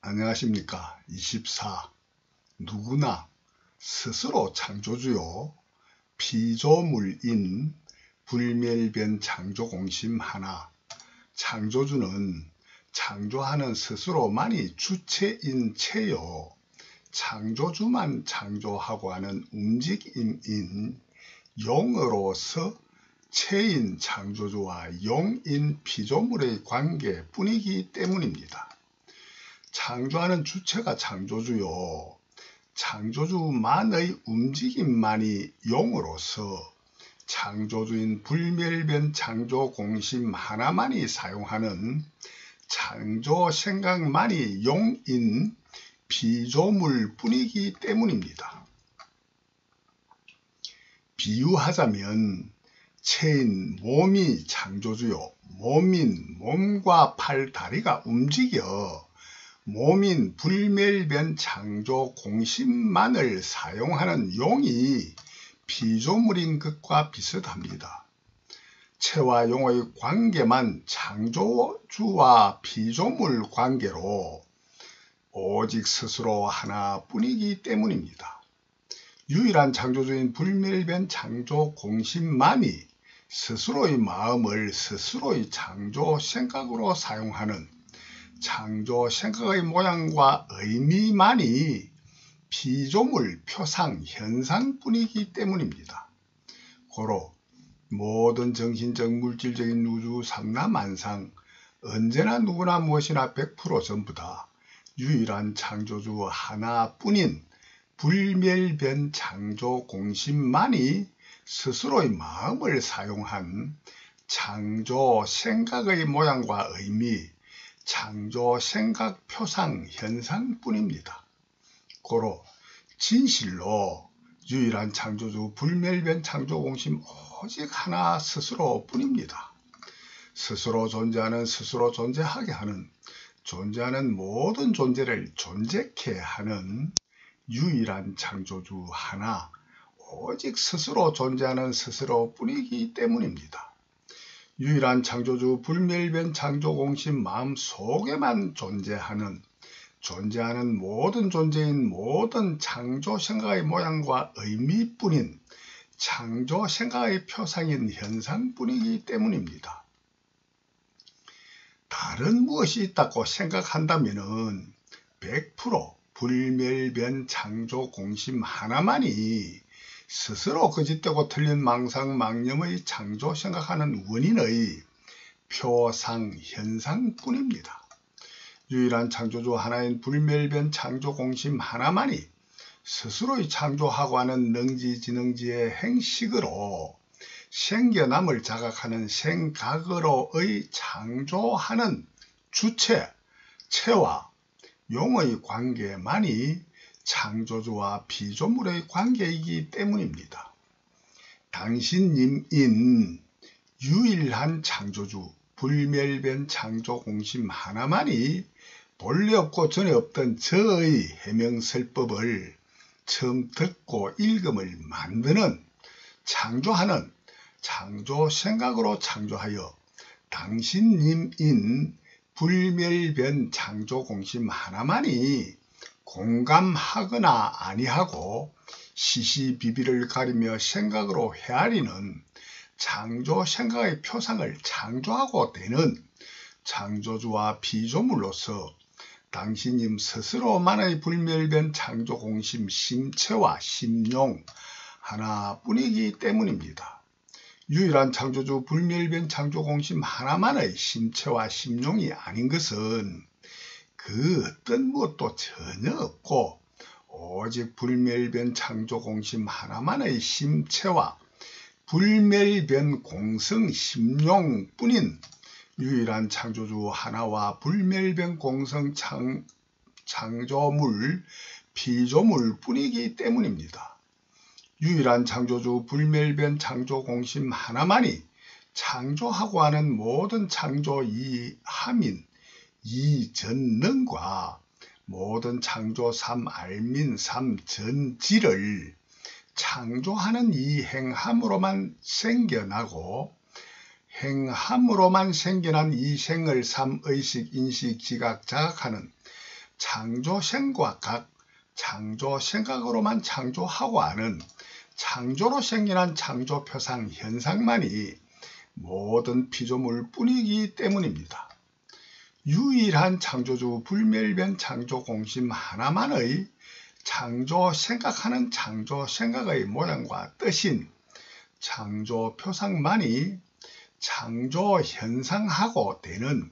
안녕하십니까. 24. 누구나 스스로 창조주요. 피조물인 불멸변 창조공심 하나. 창조주는 창조하는 스스로만이 주체인 체요. 창조주만 창조하고 하는 움직임인 용으로서 체인 창조주와 용인 피조물의 관계뿐이기 때문입니다. 창조하는 주체가 창조주요. 창조주만의 움직임만이 용으로서 창조주인 불멸변 창조공심 하나만이 사용하는 창조 생각만이 용인 피조물뿐이기 때문입니다. 비유하자면 체인 몸이 창조주요. 몸인 몸과 팔, 다리가 움직여 몸인 불멸변 창조 공심만을 사용하는 용이 피조물인 것과 비슷합니다. 체와 용의 관계만 창조주와 피조물 관계로 오직 스스로 하나뿐이기 때문입니다. 유일한 창조주인 불멸변 창조 공심만이 스스로의 마음을 스스로의 창조 생각으로 사용하는 창조 생각의 모양과 의미만이 피조물, 표상, 현상뿐이기 때문입니다. 고로 모든 정신적, 물질적인 우주 삼라만상 언제나 누구나 무엇이나 100% 전부 다 유일한 창조주 하나뿐인 불멸변 창조 공심만이 스스로의 마음을 사용한 창조 생각의 모양과 의미, 창조 생각 표상 현상뿐입니다. 고로 진실로 유일한 창조주 불멸변 창조 공심 오직 하나 스스로뿐입니다. 스스로 존재하는, 스스로 존재하게 하는, 존재하는 모든 존재를 존재케 하는 유일한 창조주 하나, 오직 스스로 존재하는 스스로뿐이기 때문입니다. 유일한 창조주 불멸변 창조공심 마음속에만 존재하는 모든 존재인 모든 창조 생각의 모양과 의미뿐인 창조 생각의 표상인 현상뿐이기 때문입니다. 다른 무엇이 있다고 생각한다면 100% 불멸변 창조공심 하나만이 스스로 거짓되고 틀린 망상망념의 창조 생각하는 원인의 표상 현상뿐입니다. 유일한 창조주 하나인 불멸변 창조공심 하나만이 스스로의 창조하고 하는 능지지능지의 행식으로 생겨남을 자각하는 생각으로의 창조하는 주체, 체와 용의 관계만이 창조주와 피조물의 관계이기 때문입니다. 당신님인 유일한 창조주 불멸변 창조 공심 하나만이 본래 없고 전에 없던 저의 해명설법을 처음 듣고 읽음을 만드는 창조하는 창조 생각으로 창조하여 당신님인 불멸변 창조 공심 하나만이 공감하거나 아니하고 시시비비를 가리며 생각으로 헤아리는 창조 생각의 표상을 창조하고 되는 창조주와 피조물로서 당신님 스스로만의 불멸변 창조 공심 심체와 심용 하나뿐이기 때문입니다. 유일한 창조주 불멸변 창조 공심 하나만의 심체와 심용이 아닌 것은 그 어떤 무엇도 전혀 없고 오직 불멸변 창조 공심 하나만의 심체와 불멸변 공성 심용뿐인 유일한 창조주 하나와 불멸변 공성 창조물 피조물 뿐이기 때문입니다. 유일한 창조주 불멸변 창조 공심 하나만이 창조하고 하는 모든 창조 이함인 이전능과 모든 창조 삼알민 삼전지를 창조하는 이 행함으로만 생겨나고 행함으로만 생겨난 이 생을 삼의식 인식 지각 자각하는 창조생과 각 창조생각으로만 창조하고 하는 창조로 생겨난 창조표상 현상만이 모든 피조물 뿐이기 때문입니다. 유일한 창조주 불멸변 창조공심 하나만의 창조생각하는 창조생각의 모양과 뜻인 창조표상만이 창조현상하고 되는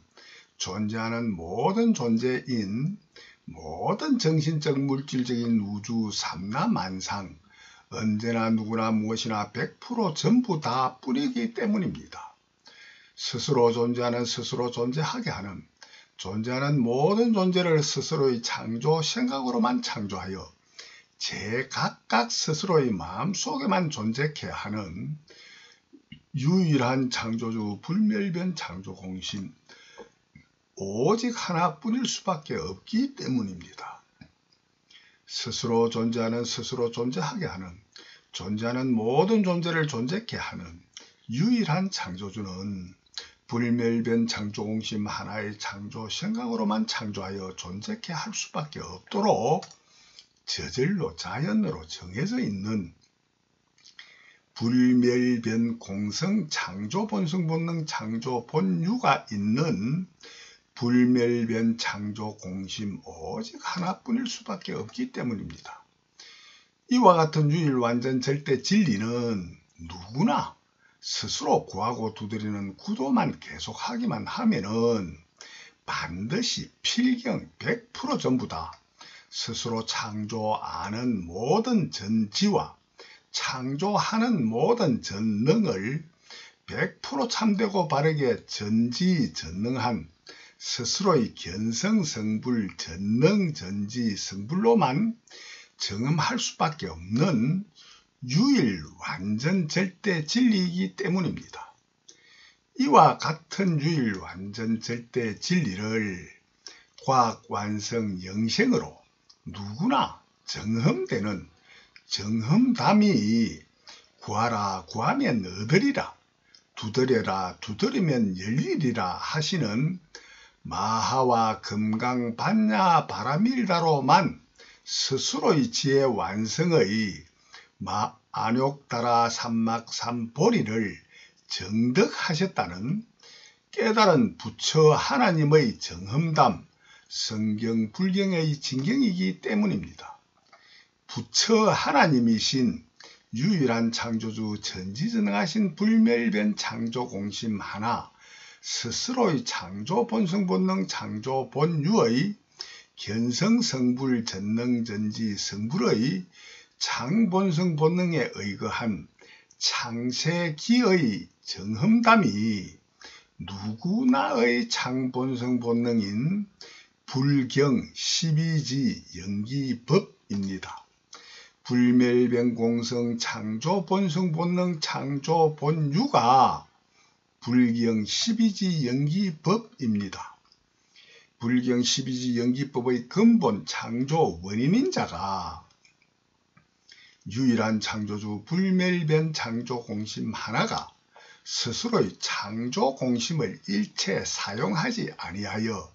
존재하는 모든 존재인 모든 정신적 물질적인 우주 삼라만상 언제나 누구나 무엇이나 100% 전부 다 뿐이기 때문입니다. 스스로 존재하는 스스로 존재하게 하는 존재하는 모든 존재를 스스로의 창조 생각으로만 창조하여 제각각 스스로의 마음속에만 존재케 하는 유일한 창조주 불멸변 창조공심 오직 하나뿐일 수밖에 없기 때문입니다. 스스로 존재하는 스스로 존재하게 하는 존재하는 모든 존재를 존재케 하는 유일한 창조주는 불멸변 창조공심 하나의 창조 생각으로만 창조하여 존재케 할 수밖에 없도록 저절로 자연으로 정해져 있는 불멸변 공성 창조 본성 본능 창조 본유가 있는 불멸변 창조 공심 오직 하나뿐일 수밖에 없기 때문입니다. 이와 같은 유일 완전 절대 진리는 누구나 스스로 구하고 두드리는 구도만 계속하기만 하면은 반드시 필경 100% 전부 다 스스로 창조하는 모든 전지와 창조하는 모든 전능을 100% 참되고 바르게 전지전능한 스스로의 견성성불 전능 전지 성불로만 정음할 수밖에 없는 유일 완전 절대 진리이기 때문입니다. 이와 같은 유일 완전 절대 진리를 과학 완성 영생으로 누구나 정흠되는 정흠담이 구하라 구하면 얻으리라 두드려라 두드리면 열리리라 하시는 마하와 금강 반야 바라밀다로만 스스로의 지혜 완성의 안욕다라 삼막삼보리를 정득하셨다는 깨달은 부처 하나님의 정흠담 성경 불경의 진경이기 때문입니다. 부처 하나님이신 유일한 창조주 전지전능하신 불멸변 창조공심 하나 스스로의 창조 본성 본능 창조 본유의 견성성불 전능전지 성불의 창본성 본능에 의거한 창세기의 정흠담이 누구나의 창본성 본능인 불경 12지 연기법입니다. 불멸변 공성 창조 본성 본능 창조 본유가 불경 12지 연기법입니다. 불경 12지 연기법의 근본 창조 원인인 자가 유일한 창조주 불멸변 창조 공심 하나가 스스로의 창조 공심을 일체 사용하지 아니하여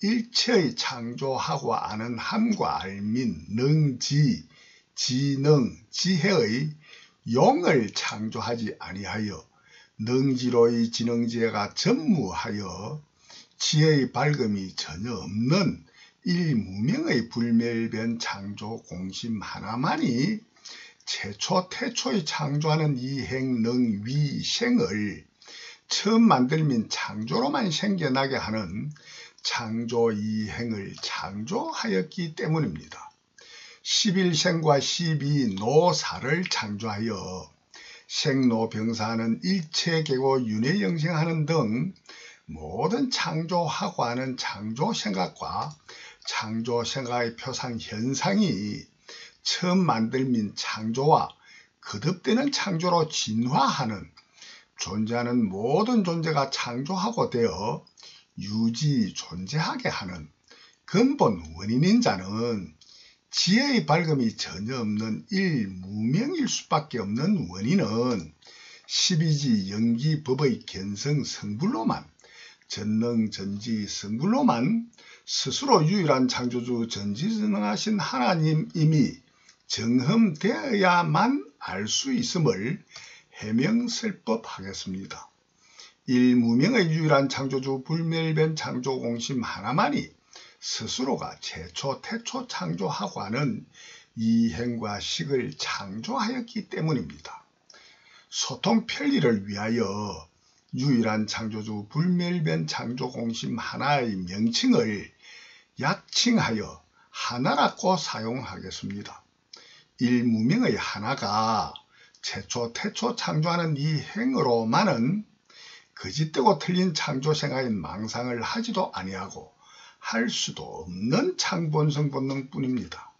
일체의 창조하고 아는 함과 알민 능지 지능 지혜의 용을 창조하지 아니하여 능지로의 지능지혜가 전무하여 지혜의 밝음이 전혀 없는 일무명의 불멸변 창조 공심 하나만이 최초 태초의 창조하는 이행능위생을 처음 만들민 창조로만 생겨나게 하는 창조 이행을 창조하였기 때문입니다. 11생과 12노사를 창조하여 생로병사하는 일체계고 윤회영생하는 등 모든 창조하고 하는 창조생각과 창조생각의 표상 현상이 처음 만들민 창조와 거듭되는 창조로 진화하는 존재하는 모든 존재가 창조하고 되어 유지 존재하게 하는 근본 원인인 자는 지혜의 밝음이 전혀 없는 일무명일 수밖에 없는 원인은 12지 연기법의 견성 성불로만 전능 전지 성불로만 스스로 유일한 창조주 전지전능하신 하나님임이 정흠되어야만 알 수 있음을 해명설법하겠습니다. 일무명의 유일한 창조주 불멸변 창조공심 하나만이 스스로가 최초 태초 창조하고 하는 이행과 식을 창조하였기 때문입니다. 소통 편리를 위하여 유일한 창조주 불멸변 창조공심 하나의 명칭을 약칭하여 하나라고 사용하겠습니다. 일무명의 하나가 최초 태초 창조하는 이 행으로만은 거짓되고 틀린 창조생활인 망상을 하지도 아니하고 할 수도 없는 창본성 본능뿐입니다.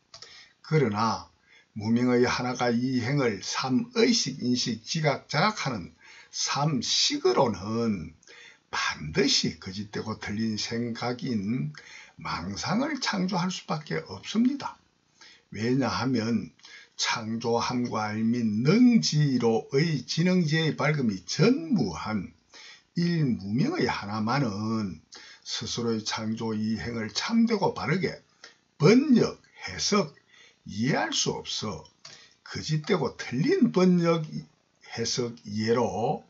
그러나 무명의 하나가 이 행을 삼의식 인식 지각 자각하는 삼식으로는 반드시 거짓되고 틀린 생각인 망상을 창조할 수밖에 없습니다. 왜냐하면 창조함과 알민 능지로의 지능지의 밝음이 전무한 일무명의 하나만은 스스로의 창조 이행을 참되고 바르게 번역, 해석, 이해할 수 없어 거짓되고 틀린 번역, 해석, 이해로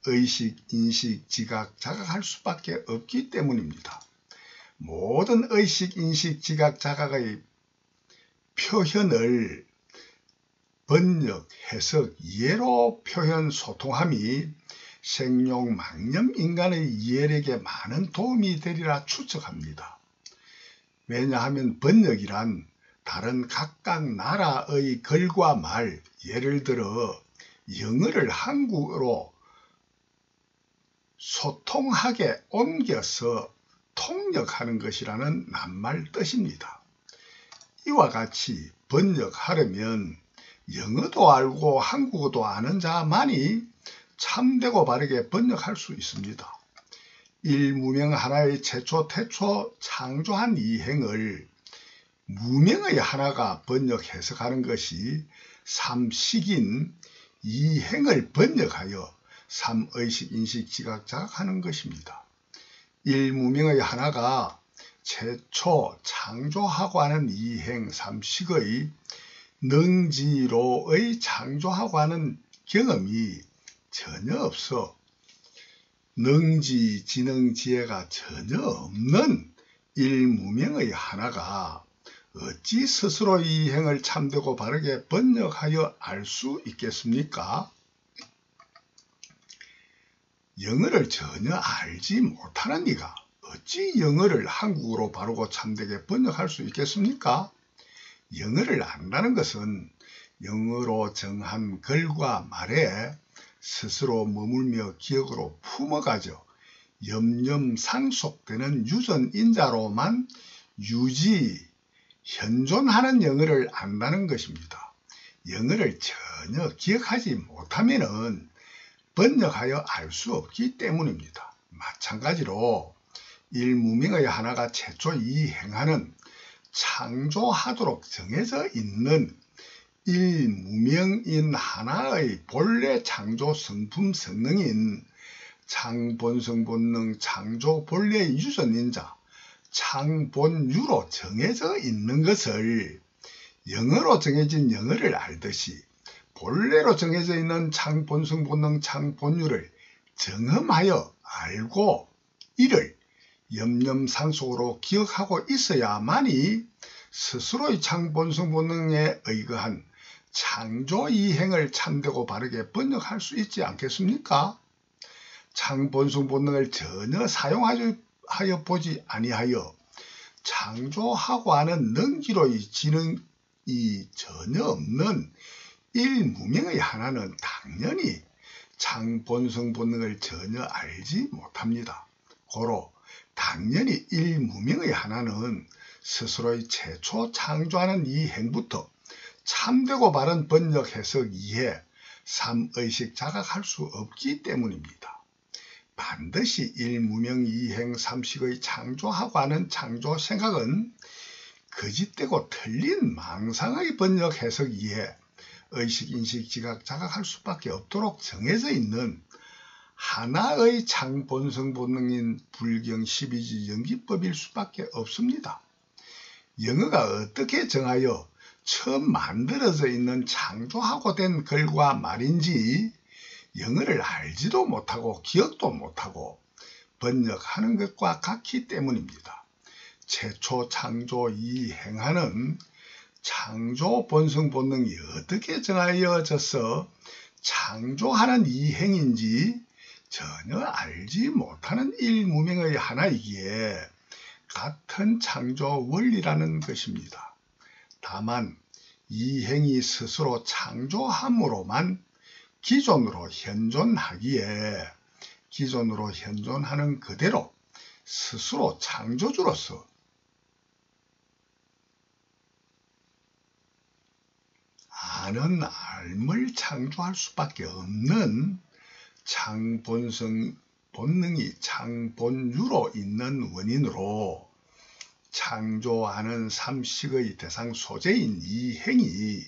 의식, 인식, 지각, 자각할 수밖에 없기 때문입니다. 모든 의식, 인식, 지각, 자각의 표현을 번역, 해석, 이해로 표현, 소통함이 생용, 망념, 인간의 이해력에 많은 도움이 되리라 추측합니다. 왜냐하면 번역이란 다른 각각 나라의 글과 말, 예를 들어 영어를 한국어로 소통하게 옮겨서 통역하는 것이라는 낱말 뜻입니다. 이와 같이 번역하려면 영어도 알고 한국어도 아는 자만이 참되고 바르게 번역할 수 있습니다. 일무명 하나의 최초 태초 창조한 이행을 무명의 하나가 번역 해석하는 것이 삼식인 이행을 번역하여 삼의식 인식 지각 자각하는 것입니다. 일무명의 하나가 최초 창조하고 하는 이행 삼식의 능지로의 창조하고 하는 경험이 전혀 없어 능지, 지능, 지혜가 전혀 없는 일무명의 하나가 어찌 스스로 이 행을 참되고 바르게 번역하여 알 수 있겠습니까? 영어를 전혀 알지 못하는 이가 어찌 영어를 한국어로 바르고 참되게 번역할 수 있겠습니까? 영어를 안다는 것은 영어로 정한 글과 말에 스스로 머물며 기억으로 품어가져 염염상속되는 유전인자로만 현존하는 영어를 안다는 것입니다. 영어를 전혀 기억하지 못하면 번역하여 알 수 없기 때문입니다. 마찬가지로 일무명의 하나가 최초 이행하는 창조하도록 정해져 있는 일무명인 하나의 본래 창조 성품 성능인 창본성 본능 창조 본래의 유전인자 창본유로 정해져 있는 것을 영어로 정해진 영어를 알듯이 본래로 정해져 있는 창본성 본능 창본유를 정험하여 알고 이를 염염상속으로 기억하고 있어야만이 스스로의 창본성 본능에 의거한 창조 이행을 참되고 바르게 번역할 수 있지 않겠습니까? 창본성 본능을 전혀 사용하여 보지 아니하여 창조하고 하는 능지로의 지능이 전혀 없는 일무명의 하나는 당연히 창본성 본능을 전혀 알지 못합니다. 고로 당연히 일무명의 하나는 스스로의 최초 창조하는 이 행부터 참되고 바른 번역 해석 이해 삼의식 자각할 수 없기 때문입니다. 반드시 일무명 이행 삼식의 창조하고 하는 창조 생각은 거짓되고 틀린 망상의 번역 해석 이해 의식 인식 지각 자각할 수밖에 없도록 정해져 있는 하나의 창본성 본능인 불경 12지 연기법일 수밖에 없습니다. 영어가 어떻게 정하여 처음 만들어져 있는 창조하고 된 글과 말인지 영어를 알지도 못하고 기억도 못하고 번역하는 것과 같기 때문입니다. 최초 창조 이 행하는 창조 본성 본능이 어떻게 정하여져서 창조하는 이 행인지 전혀 알지 못하는 일무명의 하나이기에 같은 창조 원리라는 것입니다. 다만 이 행이 스스로 창조함으로만 기존으로 현존하는 그대로 스스로 창조주로서 아는 알을 창조할 수밖에 없는 창본성 본능이 창본유로 있는 원인으로 창조하는 삼식의 대상 소재인 이 행이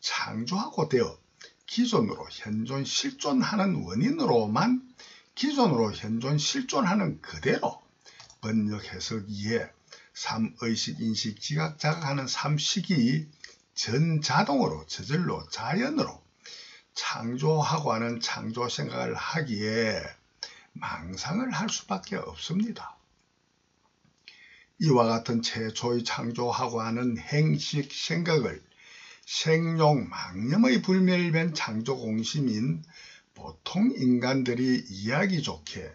창조하고 되어 기존으로 현존 실존하는 원인으로만 기존으로 현존 실존하는 그대로 번역 해석 이에 삼의식 인식 지각 자각하는 삼식이 전자동으로 저절로 자연으로 창조하고 하는 창조 생각을 하기에 망상을 할 수밖에 없습니다. 이와 같은 최초의 창조하고 하는 행식 생각을 생용 망념의 불멸변 창조 공심인 보통 인간들이 이해하기 좋게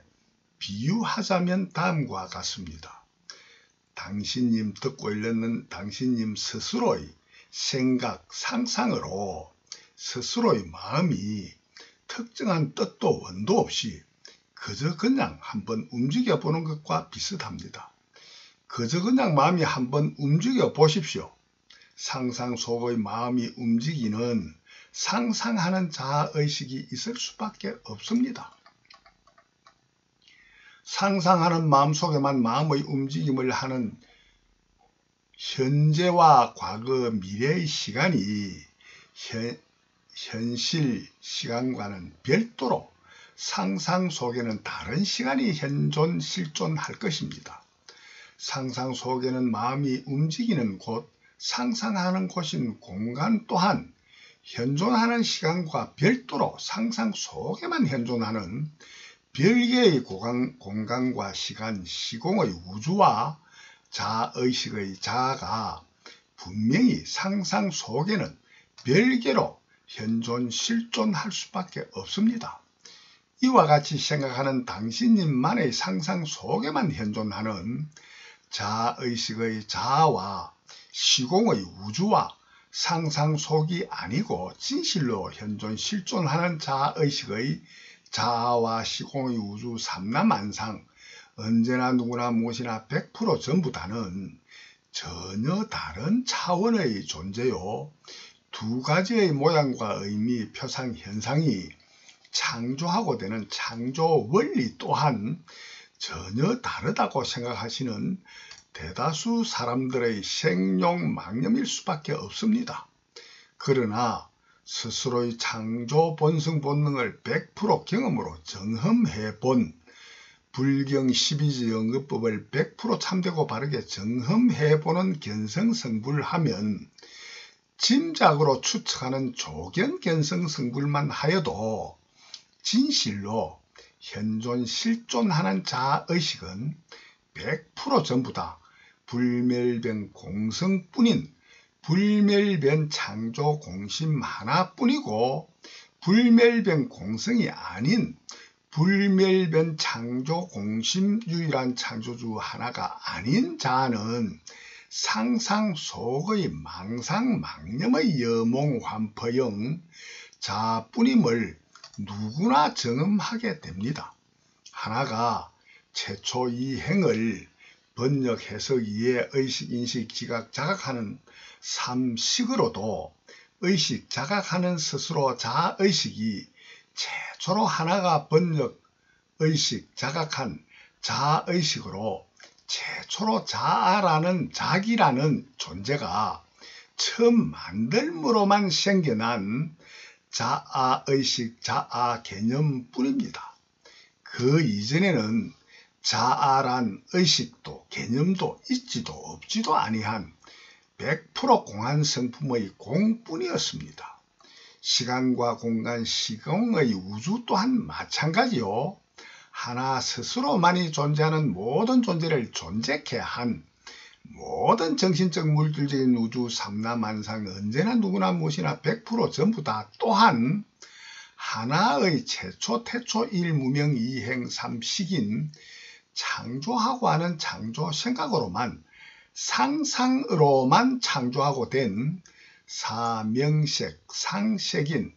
비유하자면 다음과 같습니다. 당신님 듣고 있는 당신님 스스로의 생각, 상상으로 스스로의 마음이 특정한 뜻도 원도 없이 그저 그냥 한번 움직여 보는 것과 비슷합니다. 그저 그냥 마음이 한번 움직여 보십시오. 상상 속의 마음이 움직이는 상상하는 자아의식이 있을 수밖에 없습니다. 상상하는 마음속에만 마음의 움직임을 하는 현재와 과거, 미래의 시간이 현실 시간과는 별도로 상상 속에는 다른 시간이 현존, 실존할 것입니다. 상상 속에는 마음이 움직이는 곳, 상상하는 곳인 공간 또한 현존하는 시간과 별도로 상상 속에만 현존하는 별개의 공간과 시간, 시공의 우주와 자의식의 자아가 분명히 상상 속에는 별개로 현존, 실존할 수밖에 없습니다. 이와 같이 생각하는 당신님만의 상상 속에만 현존하는 자의식의 자아와 시공의 우주와 상상 속이 아니고 진실로 현존, 실존하는 자의식의 자아와 시공의 우주 삼라만상 언제나 누구나 무엇이나 100% 전부 다는 전혀 다른 차원의 존재요. 두 가지의 모양과 의미, 표상, 현상이 창조하고 되는 창조 원리 또한 전혀 다르다고 생각하시는 대다수 사람들의 생용 망념일 수밖에 없습니다. 그러나 스스로의 창조 본성 본능을 100% 경험으로 정험해 본 불경 12지 영급법을 100% 참되고 바르게 정험해 보는 견성성불하면 짐작으로 추측하는 조견 견성성불만 하여도 진실로 현존 실존하는 자의식은 100% 전부 다 불멸변 공성뿐인 불멸변 창조 공심 하나뿐이고 불멸변 공성이 아닌 불멸변 창조 공심 유일한 창조주 하나가 아닌 자는 상상 속의 망상 망념의 여몽 환퍼형 자뿐임을 누구나 정음하게 됩니다. 하나가 최초 이 행을 번역 해석 이해 의식 인식 지각 자각하는 삼식으로도 의식 자각하는 스스로 자의식이 최초로 하나가 번역 의식 자각한 자의식으로 최초로 자아라는 자기라는 존재가 처음 만들므로만 생겨난 자아의식 자아 개념뿐입니다. 그 이전에는 자아란 의식도 개념도 있지도 없지도 아니한 100% 공한 성품의 공뿐이었습니다. 시간과 공간, 시공의 우주 또한 마찬가지요. 하나 스스로만이 존재하는 모든 존재를 존재케 한 모든 정신적 물질적인 우주 삼라만상 언제나 누구나 무엇이나 100% 전부 다 또한 하나의 최초 태초 일무명 이행 삼식인 창조하고 하는 창조 생각으로만 상상으로만 창조하고 된 사명색 상색인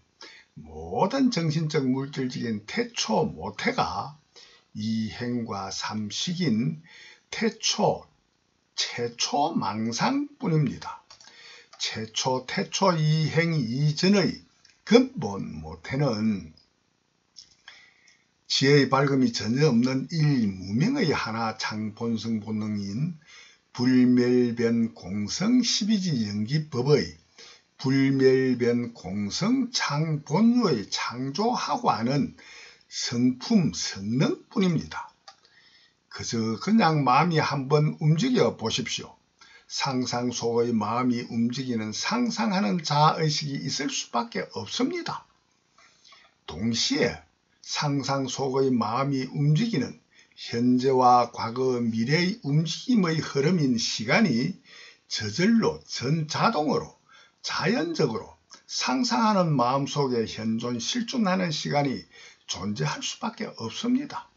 모든 정신적 물질적인 태초 모태가 이행과 삼식인 태초 최초 망상뿐입니다. 최초 태초 이행 이전의 근본 모태는 지혜의 밝음이 전혀 없는 일무명의 하나 창본성 본능인 불멸변 공성 12지 연기법의 불멸변 공성 창본유의 창조하고 하는 성품 성능뿐입니다. 그저 그냥 마음이 한번 움직여 보십시오. 상상 속의 마음이 움직이는 상상하는 자아의식이 있을 수밖에 없습니다. 동시에 상상 속의 마음이 움직이는 현재와 과거, 미래의 움직임의 흐름인 시간이 저절로 전자동으로 자연적으로 상상하는 마음속에 현존 실존하는 시간이 존재할 수밖에 없습니다.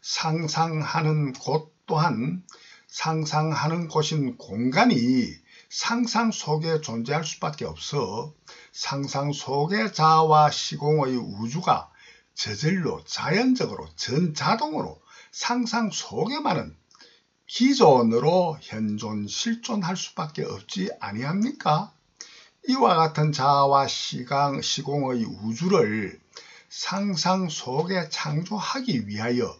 상상하는 곳 또한 상상하는 곳인 공간이 상상 속에 존재할 수밖에 없어 상상 속의 자아와 시공의 우주가 저절로 자연적으로 전자동으로 상상 속에만은 기존으로 현존 실존할 수밖에 없지 아니합니까? 이와 같은 자아와 시공의 우주를 상상 속에 창조하기 위하여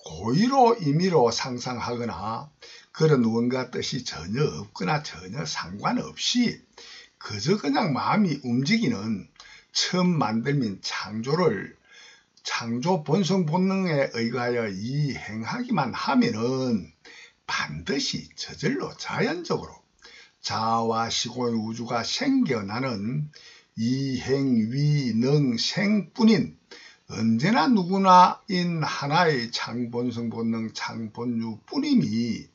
고의로 임의로 상상하거나 그런 무언가 뜻이 전혀 없거나 전혀 상관없이 그저 그냥 마음이 움직이는 처음 만들민 창조를 창조 본성 본능에 의하여 이행하기만 하면은 반드시 저절로 자연적으로 자아와 시공의 우주가 생겨나는 이행위능생뿐인 언제나 누구나인 하나의 창본성 본능 창본유뿐임이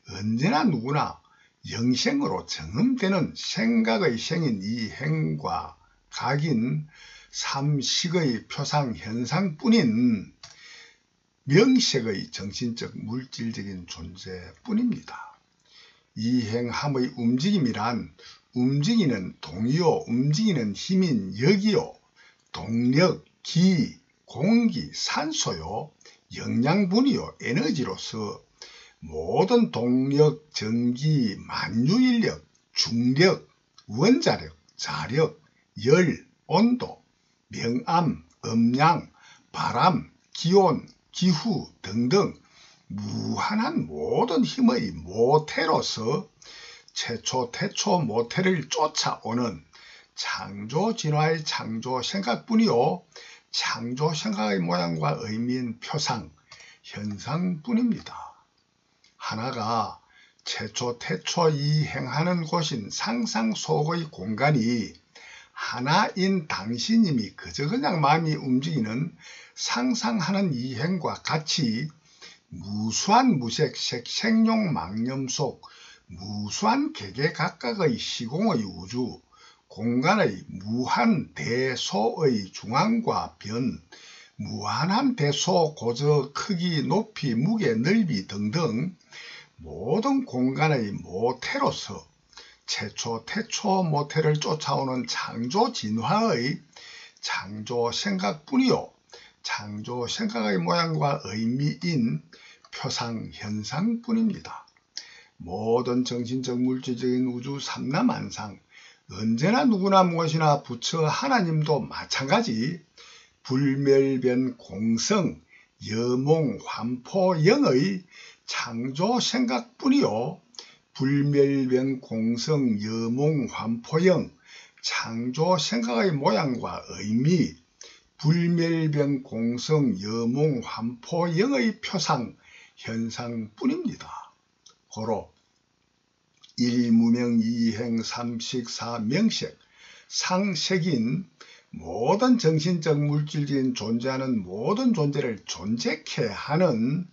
언제나 누구나 영생으로 정음되는 생각의 생인 이행과 각인 삼식의 표상 현상뿐인 명색의 정신적 물질적인 존재뿐입니다. 이행함의 움직임이란 움직이는 동이요 움직이는 힘인 역이요 동력, 기, 공기, 산소요 영양분이요 에너지로서 모든 동력, 전기, 만유인력, 중력, 원자력, 자력, 열, 온도, 명암, 음양, 바람, 기온, 기후 등등 무한한 모든 힘의 모태로서 최초 태초 모태를 쫓아오는 창조 진화의 창조 생각뿐이요 창조 생각의 모양과 의미인 표상, 현상뿐입니다. 하나가 최초 태초 이행하는 곳인 상상 속의 공간이 하나인 당신님이 그저 그냥 마음이 움직이는 상상하는 이행과 같이 무수한 무색색 생용 망념 속 무수한 개개각각의 시공의 우주 공간의 무한 대소의 중앙과 변 무한한 대소 고저 크기 높이 무게 넓이 등등 모든 공간의 모태로서 최초 태초 모태를 쫓아오는 창조 진화의 창조 생각뿐이요 창조 생각의 모양과 의미인 표상 현상뿐입니다. 모든 정신적 물질적인 우주 삼라만상 언제나 누구나 무엇이나 부처 하나님도 마찬가지 불멸변 공성 여몽 환포영의 창조 생각뿐이요 불멸변 공성 여몽 환포영 창조 생각의 모양과 의미 불멸변 공성 여몽 환포영의 표상 현상뿐입니다. 고로 일무명 이행 삼식 사명색 상색인 모든 정신적 물질적인 존재하는 모든 존재를 존재케 하는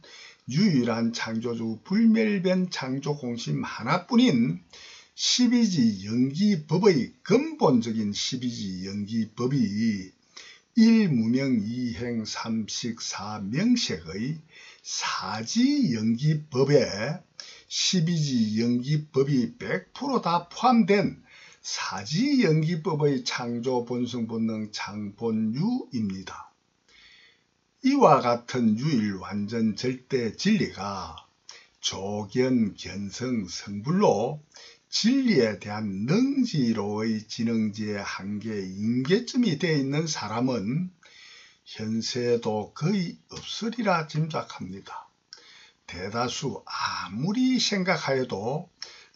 유일한 창조주 불멸변 창조공심 하나뿐인 12지 영기법의 근본적인 12지 영기법이 일무명 이행 삼식 사명색의 사지 영기법에 12지 영기법이 100% 다 포함된 사지 영기법의 창조 본성 본능 창본유입니다. 이와 같은 유일 완전 절대 진리가 조견 견성 성불로 진리에 대한 능지로의 지능지의 한계 임계점이 되어 있는 사람은 현세에도 거의 없으리라 짐작합니다. 대다수 아무리 생각하여도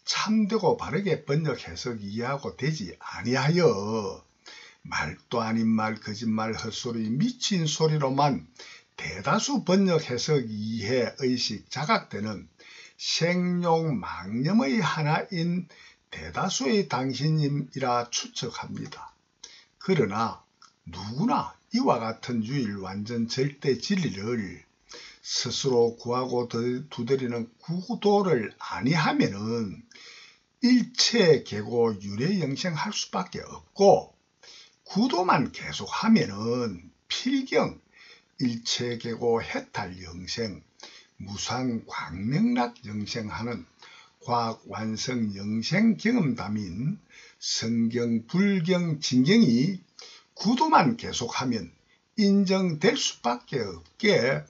참되고 바르게 번역 해석 이해하고 되지 아니하여 말도 아닌 말 거짓말 헛소리 미친 소리로만 대다수 번역 해석 이해 의식 자각되는 생용 망념의 하나인 대다수의 당신님이라 추측합니다. 그러나 누구나 이와 같은 유일 완전 절대 진리를 스스로 구하고 두드리는 구도를 아니하면은 일체 계고 윤회영생할 수밖에 없고, 구도만 계속하면은 필경 일체 계고 해탈 영생, 무상 광명락 영생하는 과학 완성 영생 경험담인 성경, 불경, 진경이 구도만 계속하면 인정될 수밖에 없게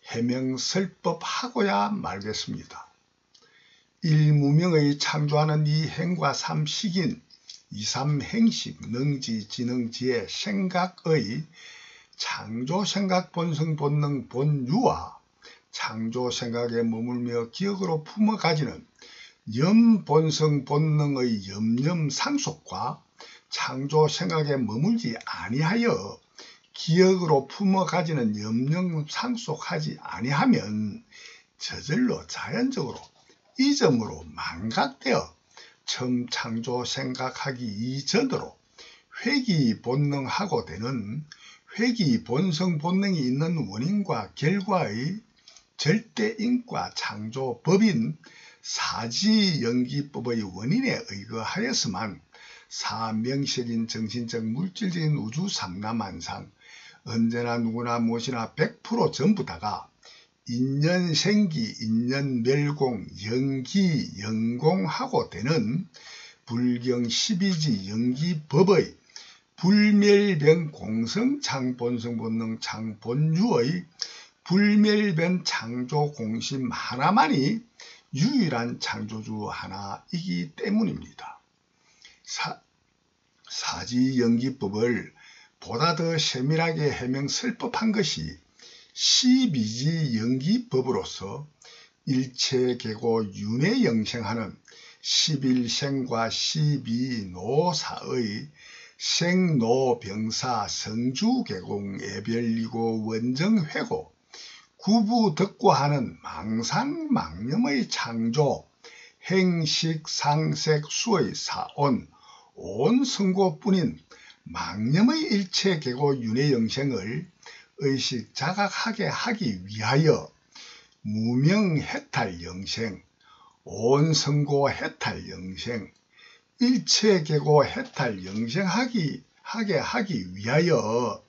해명설법하고야 말겠습니다. 일무명의 창조하는 이 행과 삼식인 이삼행식 능지 지능지의 생각의 창조생각 본성 본능 본유와 창조생각에 머물며 기억으로 품어 가지는 염본성 본능의 염념상속과 창조생각에 머물지 아니하여 기억으로 품어 가지는 염념상속하지 아니하면 저절로 자연적으로 이 점으로 망각되어 처음 창조 생각하기 이전으로 회귀 본능하고 되는 회귀 본성 본능이 있는 원인과 결과의 절대인과 창조법인 사지연기법의 원인에 의거하여서만 사명식인 정신적 물질적인 우주 삼라만상 언제나 누구나 무엇이나 100% 전부 다가 인연생기, 인연멸공, 영기, 영공하고 되는 불경 12지 영기법의 불멸변 공성 창본성 본능 창본유의 불멸변 창조 공심 하나만이 유일한 창조주 하나이기 때문입니다. 사지연기법을 보다 더 세밀하게 해명설법한 것이 12지 연기법으로서 일체계고 윤회영생하는 11생과 12노사의 생노병사 성주계공 애별리고 원정회고 구부덕고하는 망상망념의 창조 행식상색 수의 사온 온 성고뿐인 망념의 일체계고 윤회영생을 의식 자각하게 하기 위하여 무명해탈 영생, 온성고 해탈 영생, 일체계고 해탈 영생하게 하기 위하여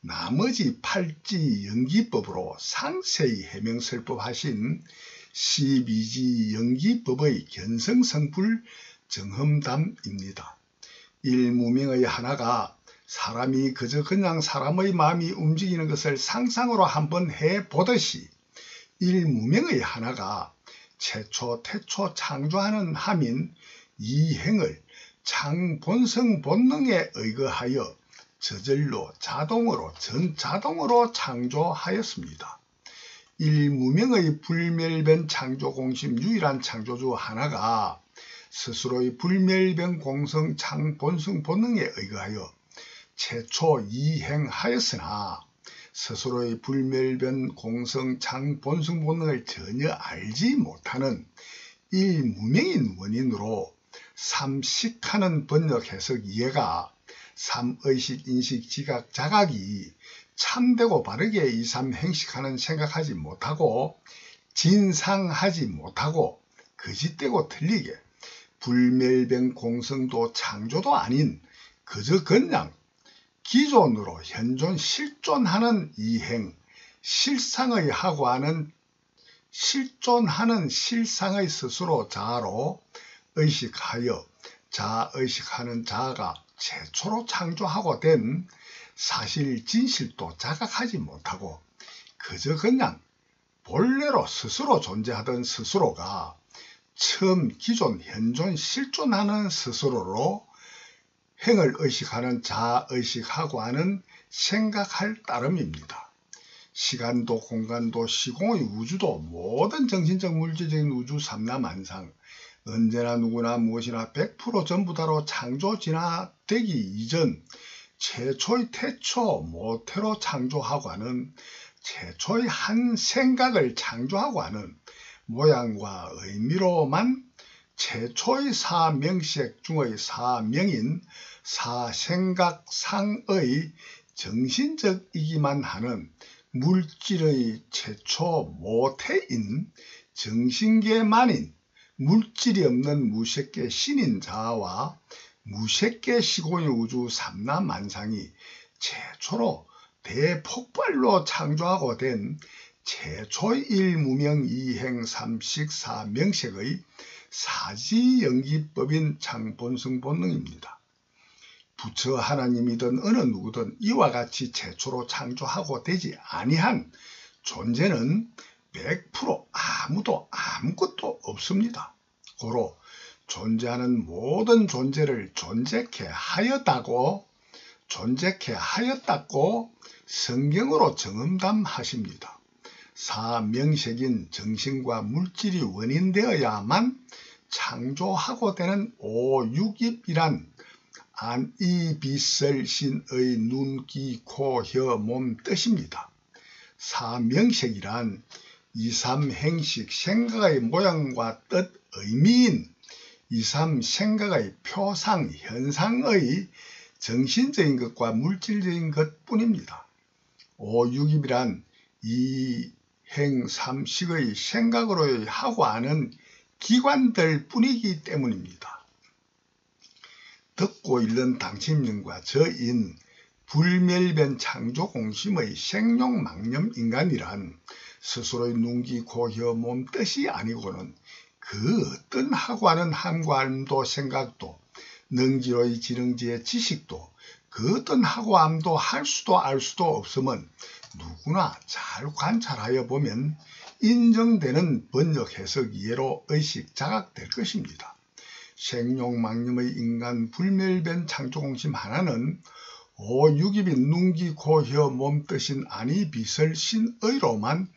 나머지 8지 연기법으로 상세히 해명설법하신 12지 연기법의 견성성불 정험담입니다. 일무명의 하나가 사람이 그저 그냥 사람의 마음이 움직이는 것을 상상으로 한번 해보듯이 일무명의 하나가 최초 태초 창조하는 함인 이 행을 창본성 본능에 의거하여 저절로 자동으로 전자동으로 창조하였습니다. 일무명의 불멸변 창조공심 유일한 창조주 하나가 스스로의 불멸변 공성 창본성 본능에 의거하여 최초 이행하였으나 스스로의 불멸변 공성 장 본성 본능을 전혀 알지 못하는 일무명인 원인으로 삼식하는 번역 해석 이해가 삼의식 인식 지각 자각이 참되고 바르게 이삼행식하는 생각하지 못하고 진상하지 못하고 거짓되고 틀리게 불멸변 공성도 창조도 아닌 그저 그냥 기존으로 현존 실존하는 이행 실상의 하고 하는 실존하는 실상의 스스로 자아로 의식하여 자의식하는 자아가 최초로 창조하고 된 사실 진실도 자각하지 못하고 그저 그냥 본래로 스스로 존재하던 스스로가 처음 기존 현존 실존하는 스스로로 행을 의식하는 자의식하고 하는 생각할 따름입니다. 시간도 공간도 시공의 우주도 모든 정신적 물질적인 우주 삼라만상 언제나 누구나 무엇이나 100% 전부 다로 창조 진화되기 이전 최초의 태초 모태로 창조하고 하는 최초의 한 생각을 창조하고 하는 모양과 의미로만 최초의 사명식 중의 사명인 사생각상의 정신적이기만 하는 물질의 최초 모태인 정신계만인 물질이 없는 무색계 신인 자아와 무색계 시공의 우주 삼라만상이 최초로 대폭발로 창조하고 된 최초의 일무명 이행 삼식 사명식의 사지연기법인 창본성 본능입니다. 부처 하나님이든 어느 누구든 이와 같이 최초로 창조하고 되지 아니한 존재는 100% 아무도 아무것도 없습니다. 고로 존재하는 모든 존재를 존재케 하였다고 성경으로 정음담하십니다. 사명식인 정신과 물질이 원인되어야만 창조하고 되는 오육입이란 안이비설신의 눈, 귀, 코, 혀, 몸 뜻입니다. 사명식이란 이삼행식 생각의 모양과 뜻, 의미인 이삼 생각의 표상, 현상의 정신적인 것과 물질적인 것뿐입니다. 오육입이란 이행삼식의 생각으로 하고 하는 기관들 뿐이기 때문입니다. 듣고 읽는 당신님과 저인 불멸변 창조공심의 생룡망념 인간이란 스스로의 눈, 귀, 코, 혀, 몸 뜻이 아니고는 그 어떤 하고 하는 함과함도 생각도 능지로의 지능지의 지식도 그 어떤 하고 함도 할 수도 알 수도 없음은 누구나 잘 관찰하여 보면 인정되는 번역 해석 이해로 의식 자각될 것입니다. 생룡망념의 인간 불멸변 창조공심 하나는 오육입인 눈, 귀, 코, 혀, 몸 뜻인 아니비설신의로만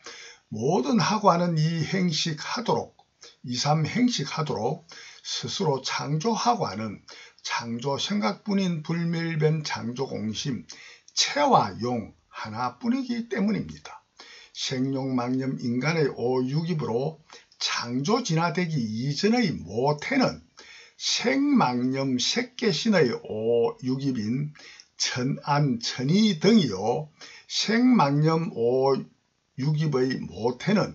모든 하고 하는 이삼행식하도록 스스로 창조하고 하는 창조 생각뿐인 불멸변 창조공심 체와 용 하나뿐이기 때문입니다. 생룡망념 인간의 오육입으로 창조 진화되기 이전의 모태는 생망념 색계신의 오육입인 천안, 천이 등이요. 생망념 오육입의 모태는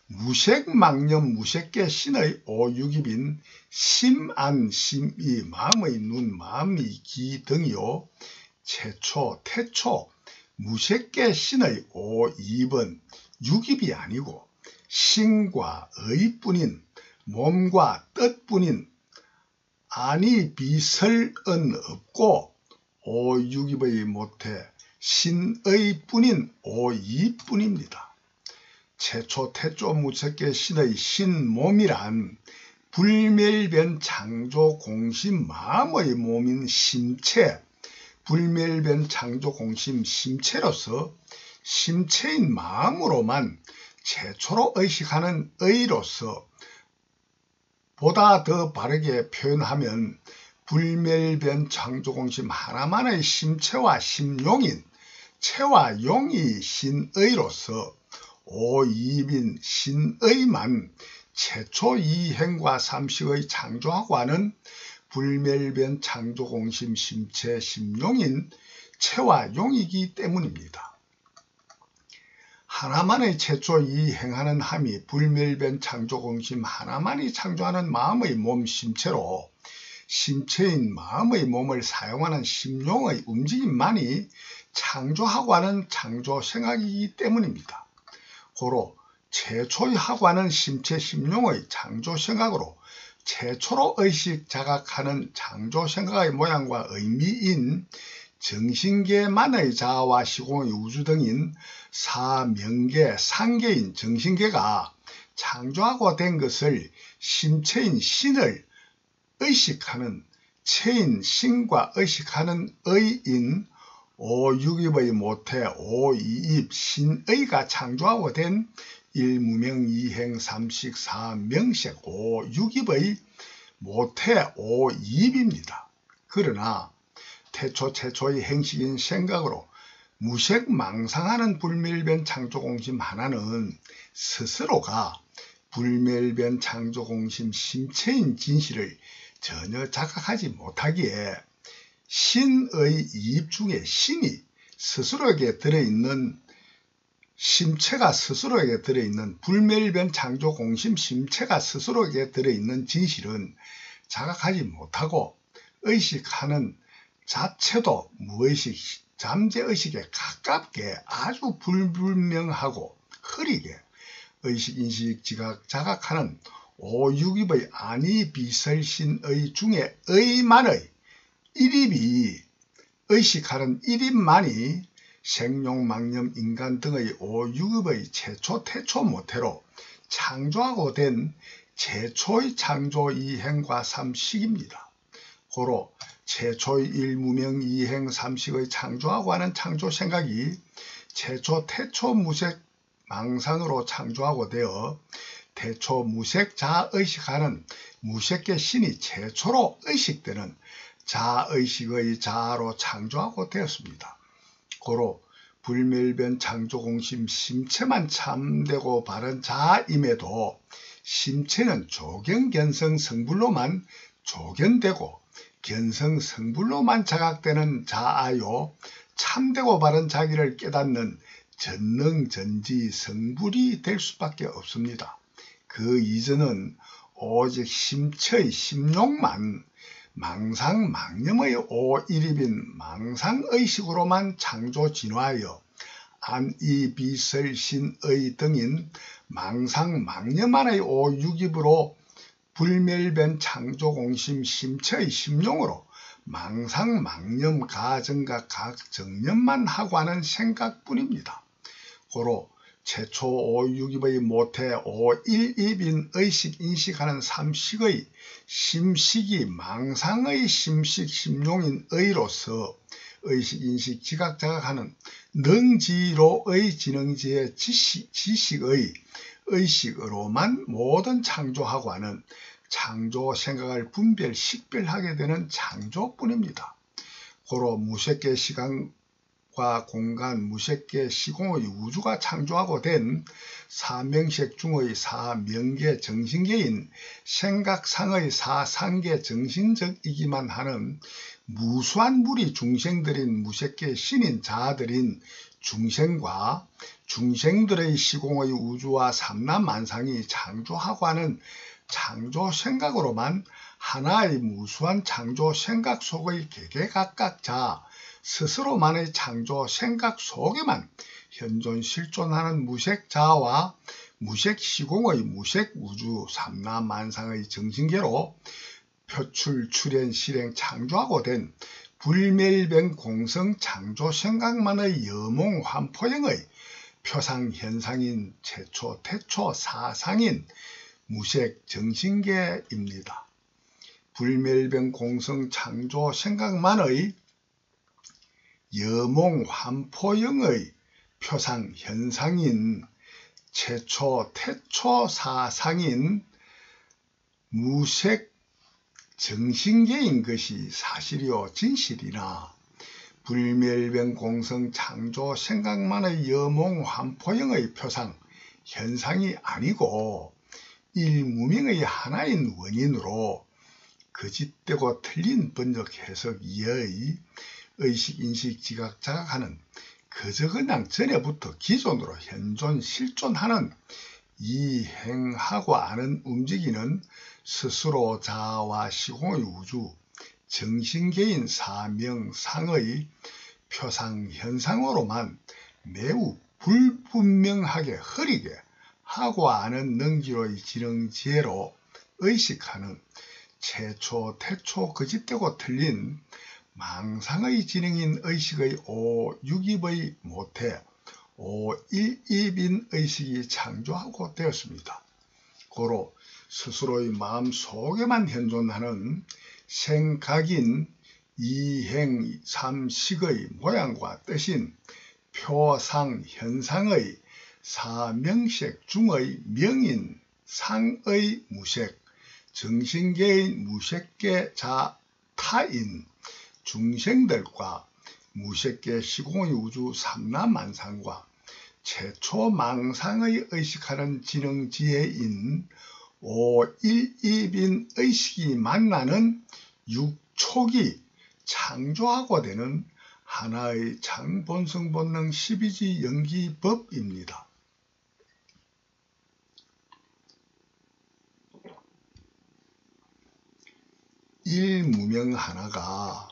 무색망념 무색계 신의 오육입인 심안, 심이, 마음의 눈, 마음의 귀 등이요. 최초, 태초, 무색계 신의 오입은 육입이 아니고 신과 의뿐인 몸과 뜻뿐인 아니 비설은 없고 오육입의 모태 신의 뿐인 오이뿐입니다. 최초 태초 무색계 신의 신몸이란 불멸변 창조 공심 마음의 몸인 심체, 불멸변 창조 공심 심체로서 심체인 마음으로만 최초로 의식하는 의로서 보다 더 바르게 표현하면 불멸변 창조공심 하나만의 심체와 심용인 체와 용이 신의로서 오이빈 신의만 최초 이행과 삼식의 창조하고 하는 불멸변 창조공심 심체 심용인 체와 용이기 때문입니다. 하나만의 최초 이행하는 함이 불멸변 창조공심 하나만이 창조하는 마음의 몸 심체로 심체인 마음의 몸을 사용하는 심용의 움직임만이 창조하고 하는 창조 생각이기 때문입니다. 고로 최초의 하고 하는 심체 심용의 창조 생각으로 최초로 의식 자각하는 창조 생각의 모양과 의미인 정신계만의 자아와 시공의 우주 등인 사명계, 상계인 정신계가 창조하고 된 것을 심체인 신을 의식하는 체인 신과 의식하는 의인 오육입의 모태 오이입 신의가 창조하고 된 일무명 이행 삼식 사명색 오육입의 모태 오이입입니다. 그러나 태초 최초의 행식인 생각으로 무색 망상하는 불멸변 창조공심 하나는 스스로가 불멸변 창조공심 심체인 진실을 전혀 자각하지 못하기에 신의 이입 중에 신이 스스로에게 들어있는 심체가 스스로에게 들어있는 불멸변 창조공심 심체가 스스로에게 들어있는 진실은 자각하지 못하고 의식하는 자체도 무의식 잠재의식에 가깝게 아주 불분명하고 흐리게 의식인식 지각 자각하는 오육입의 아니 비설신의 중에 의만의 일입이 의식하는 일입만이 생룡망념 인간 등의 오육입의 최초 태초 모태로 창조하고 된 최초의 창조 이행과 삼식입니다. 고로 최초의 일무명 이행 삼식의 창조하고 하는 창조 생각이 최초 태초 무색 망상으로 창조하고 되어 태초 무색 자의식하는 무색계 신이 최초로 의식되는 자의식의 자아로 창조하고 되었습니다. 고로 불멸변 창조공심 심체만 참되고 바른 자아임에도 심체는 조경견성 성불로만 조견되고 견성 성불로만 자각되는 자아요 참되고 바른 자기를 깨닫는 전능전지 성불이 될 수밖에 없습니다. 그 이전은 오직 심체의 심용만 망상망념의 오일입인 망상의식으로만 창조 진화하여 안이비설신의 등인 망상망념만의 오육입으로 불멸변 창조공심 심체의 심용으로 망상망념 가정과 각정념만 하고 하는 생각뿐입니다. 고로 최초 오육입의 모태 오일입인 의식 인식하는 삼식의 심식이 망상의 심식 심용인 의로서 의식 인식 지각 자각하는 능지로의 지능지의 지식의 의식으로만 모든 창조하고 하는 창조 생각을 분별 식별하게 되는 창조뿐입니다. 고로 무색계 시간과 공간 무색계 시공의 우주가 창조하고 된 사명색 중의 사명계 정신계인 생각상의 사상계 정신적이기만 하는 무수한 무리 중생들인 무색계 신인 자아들인 중생과 중생들의 시공의 우주와 삼라만상이 창조하고 하는 창조 생각으로만 하나의 무수한 창조 생각 속의 개개각각 자아 스스로만의 창조 생각 속에만 현존 실존하는 무색 자아와 무색 시공의 무색 우주 삼라만상의 정신계로 표출 출현 실행 창조하고 된 불멸변 공성 창조 생각만의 여몽 환포형의 표상 현상인 최초 태초 사상인 무색 정신계입니다. 불멸변 공성 창조 생각만의 여몽 환포형의 표상 현상인 최초 태초 사상인 무색 정신계인 것이 사실이요 진실이나 불멸변 공성 창조 생각만의 여몽환포형의 표상 현상이 아니고 일무명의 하나인 원인으로 거짓되고 틀린 번역 해석 이하의 의식, 인식, 지각, 자각하는 그저 그냥 전에부터 기존으로 현존, 실존하는 이행하고 아는 움직이는 스스로 자아와 시공의 우주, 정신계인 사명상의 표상 현상으로만 매우 불분명하게 흐리게 하고 아는 능지로의 지능지혜로 의식하는 최초, 태초, 거짓되고 틀린 망상의 지능인 의식의 오육입의 모태, 오일입인 의식이 창조하고 되었습니다. 고로 스스로의 마음속에만 현존하는 생각인 이행, 삼식의 모양과 뜻인 표상, 현상의 사명색 중의 명인 상의 무색, 정신계인 무색계 타인 중생들과 무색계 시공의 우주 삼라만상과 최초 망상의 의식하는 지능지혜인 오일입인 의식이 만나는 육촉이 창조하고 되는 하나의 창본성본능 12지 연기법입니다. 일무명 하나가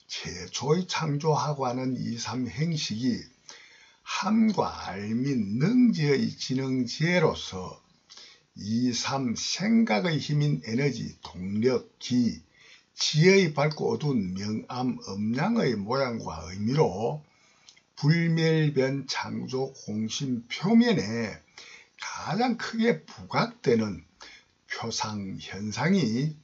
최초의 창조하고 하는 2,3행식이 함과 알 및 능지의 지능지혜로서 2,3 생각의 힘인 에너지, 동력, 기, 지혜의 밝고 어두운 명암, 음양의 모양과 의미로 불멸변 창조 공심 표면에 가장 크게 부각되는 표상 현상이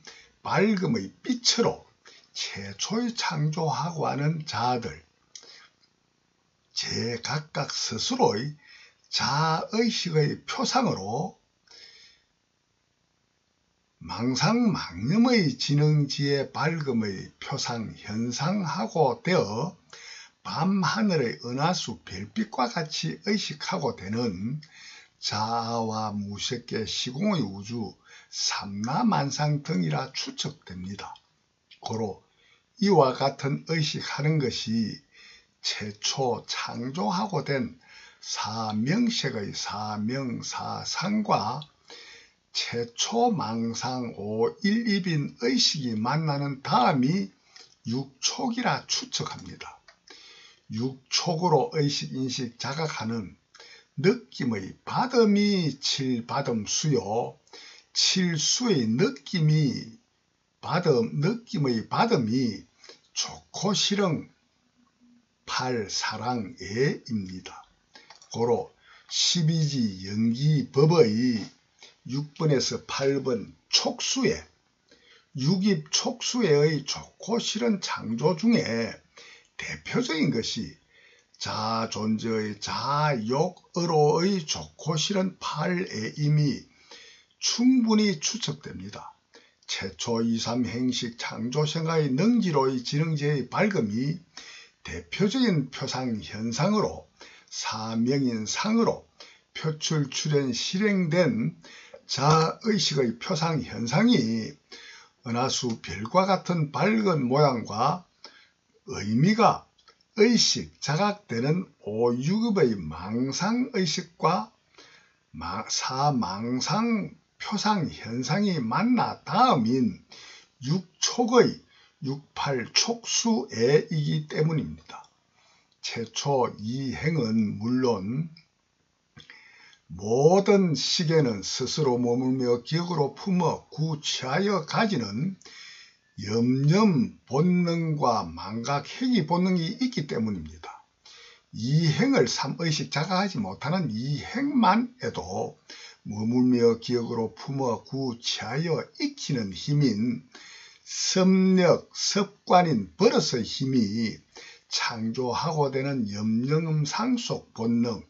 밝음의 빛으로 최초의 창조하고 하는 자아들, 제각각 스스로의 자아의식의 표상으로 망상망념의 지능지의 밝음의 표상 현상하고 되어 밤하늘의 은하수 별빛과 같이 의식하고 되는 자아와 무색계 시공의 우주 삼라만상 등이라 추측됩니다. 고로 이와 같은 의식하는 것이 최초 창조하고 된 사명색의 사명사상과 최초 망상 오일입인 의식이 만나는 다음이 육촉이라 추측합니다. 육촉으로 의식, 인식, 자각하는 느낌의 받음이 칠받음수요, 칠수의 느낌의 받음이 좋고 싫은 팔사랑애입니다. 고로 12지 연기법의 6번에서 8번 촉수에, 육입 촉수에의 좋고 싫은 창조 중에 대표적인 것이 자존재의 자욕으로의 좋고 싫은 팔애임이 충분히 추측됩니다. 최초 2,3 행식 창조생활의 능지로의 지능지의 밝음이 대표적인 표상 현상으로 사명인 상으로 표출 출현 실행된 자의식의 표상 현상이 은하수 별과 같은 밝은 모양과 의미가 의식, 자각되는 오육입의 망상의식과 사망상 표상 현상이 만나 다음인 육촉의 68촉수애이기 때문입니다. 최초 이 행은 물론 모든 시계는 스스로 머물며 기억으로 품어 구취하여 가지는 염념 본능과 망각 회귀 본능이 있기 때문입니다. 이 행을 삼의식 자각하지 못하는 이 행만 해도 머물며 기억으로 품어 구취하여 익히는 힘인 섭력, 습관인 버릇의 힘이 창조하고 되는 염념 상속 본능,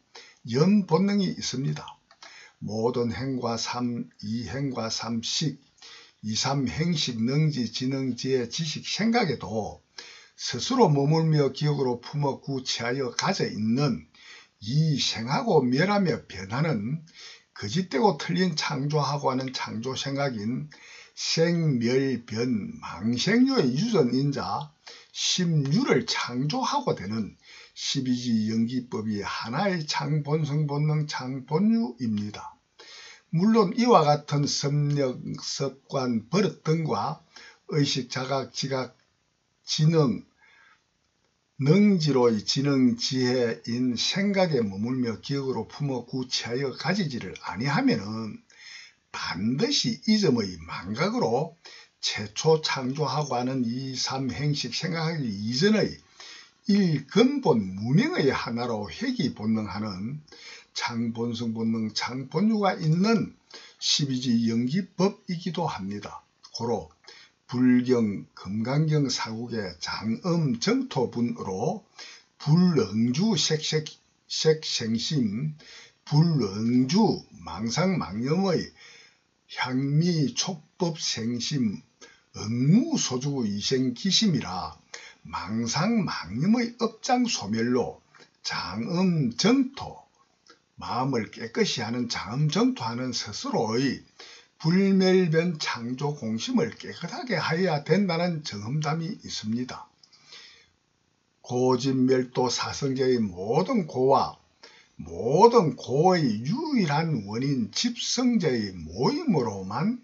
염본능이 있습니다. 모든 행과 삼, 이행과 삼식, 2,3 행식, 능지, 지능, 지혜, 지식, 생각에도 스스로 머물며 기억으로 품어 구체하여 가져 있는 이 생하고 멸하며 변하는 거짓되고 틀린 창조하고 하는 창조 생각인 생멸변 망생유의 유전인자 10유를 창조하고 되는 12지 연기법이 하나의 창본성 본능 창본유입니다. 물론 이와 같은 섭력, 습관, 버릇 등과 의식, 자각, 지각, 지능, 능지로의 지능, 지혜인 생각에 머물며 기억으로 품어 구체하여 가지지를 아니하면은 반드시 이 점의 망각으로 최초 창조하고 하는 2, 3 행식 생각하기 이전의 1 근본 무명의 하나로 회귀 본능하는 창본성 본능 창본유가 있는 12지 연기법이기도 합니다. 고로 불경, 금강경 사국의 장음 정토분으로 불응주 색생심, 불응주 망상망념의 향미 촉법생심, 응무소주 이생기심이라 망상망념의 업장소멸로 장음정토, 마음을 깨끗이 하는 장음정토하는 스스로의 불멸변 창조 공심을 깨끗하게 하여야 된다는 정험담이 있습니다. 고진멸도 사성제의 모든 고와 모든 고의 유일한 원인 집성제의 모임으로만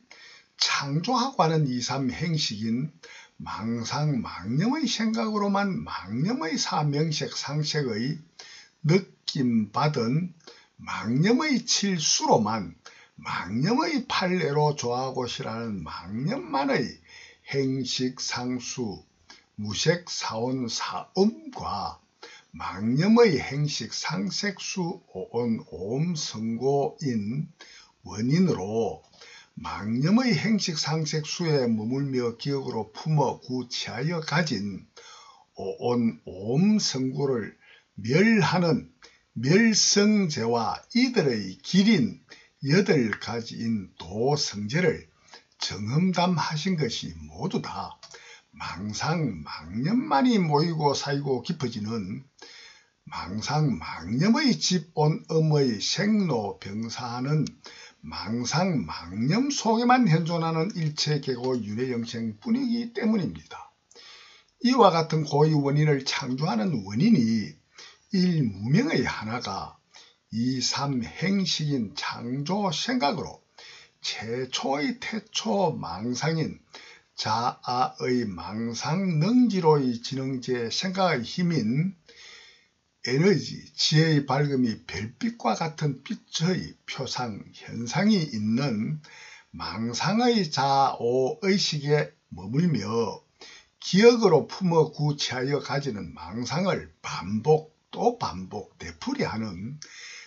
창조하고 하는 2, 3 행식인 망상망념의 생각으로만 망념의 사명색 상색의 느낌받은 망념의 칠수로만 망념의 판례로 좋아하고 싫어하는 망념만의 행식상수 무색사온 사음과 망념의 행식 상색수 오온 오음성고인 원인으로 망념의 행식 상색수에 머물며 기억으로 품어 구체하여 가진 오온 오음성고를 멸하는 멸성제와 이들의 길인 8가지인 도성제를 정험담하신 것이 모두 다 망상망념만이 모이고 사이고 깊어지는 망상망념의 집온음의 생로병사하는 망상망념 속에만 현존하는 일체계고 윤회영생뿐이기 때문입니다. 이와 같은 고의 원인을 창조하는 원인이 1 무명의 하나가 2, 3 행식인 창조 생각으로 최초의 태초 망상인 자아의 망상 능지로의 지능지의 생각의 힘인 에너지, 지혜의 밝음이 별빛과 같은 빛의 표상, 현상이 있는 망상의 자오의식에 머물며 기억으로 품어 구체하여 가지는 망상을 반복 또 반복 되풀이하는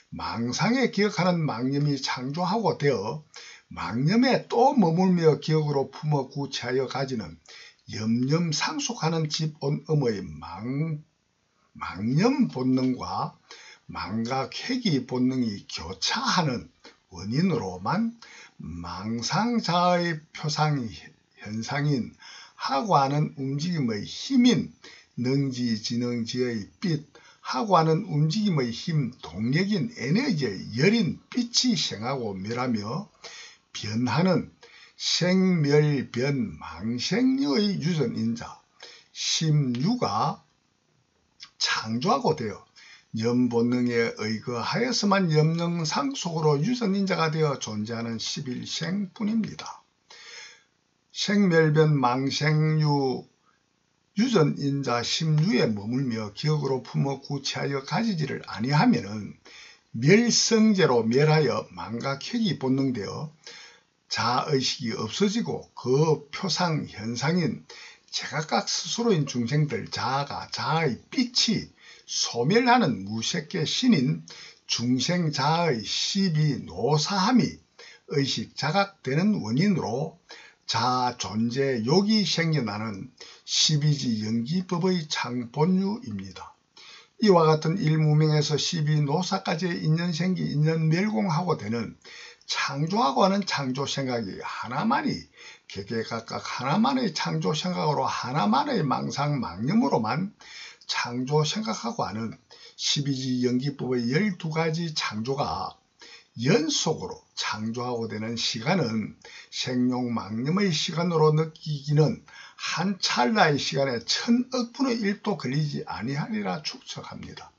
망상에 기억하는 망념이 창조하고 되어 망념에 또 머물며 기억으로 품어 구체하여 가지는 염념 상속하는 집온음의 망념 본능과 망각회귀 본능이 교차하는 원인으로만 망상자의 표상 현상인 하고 하는 움직임의 힘인 능지, 지능, 지의 빛, 하고 하는 움직임의 힘, 동력인 에너지의 열인 빛이 생하고 멸하며 변하는 생멸변 망생유의 유전인자 심유가 창조하고 되어 염본능에 의거하여서만 염능상속으로 유전인자가 되어 존재하는 11생뿐입니다. 생멸변 망생유 유전인자 심유에 머물며 기억으로 품어 구체하여 가지지를 아니하면은 멸성제로 멸하여 망각회귀 본능되어 자의식이 없어지고 그 표상 현상인 제각각 스스로인 중생들 자아가 자아의 빛이 소멸하는 무색계 신인 중생자아의 시비 노사함이 의식 자각되는 원인으로 자아 존재 욕이 생겨나는 12지 연기법의 창본유입니다. 이와 같은 일무명에서 12노사까지의 인연생기 인연멸공하고 되는 창조하고 하는 창조생각이 하나만이 개개각각 하나만의 창조 생각으로 하나만의 망상망념으로만 창조 생각하고 하는 12지 연기법의 12가지 창조가 연속으로 창조하고 되는 시간은 생룡망념의 시간으로 느끼기는 한 찰나의 시간에 1000억분의 1도 걸리지 아니하리라 축척합니다.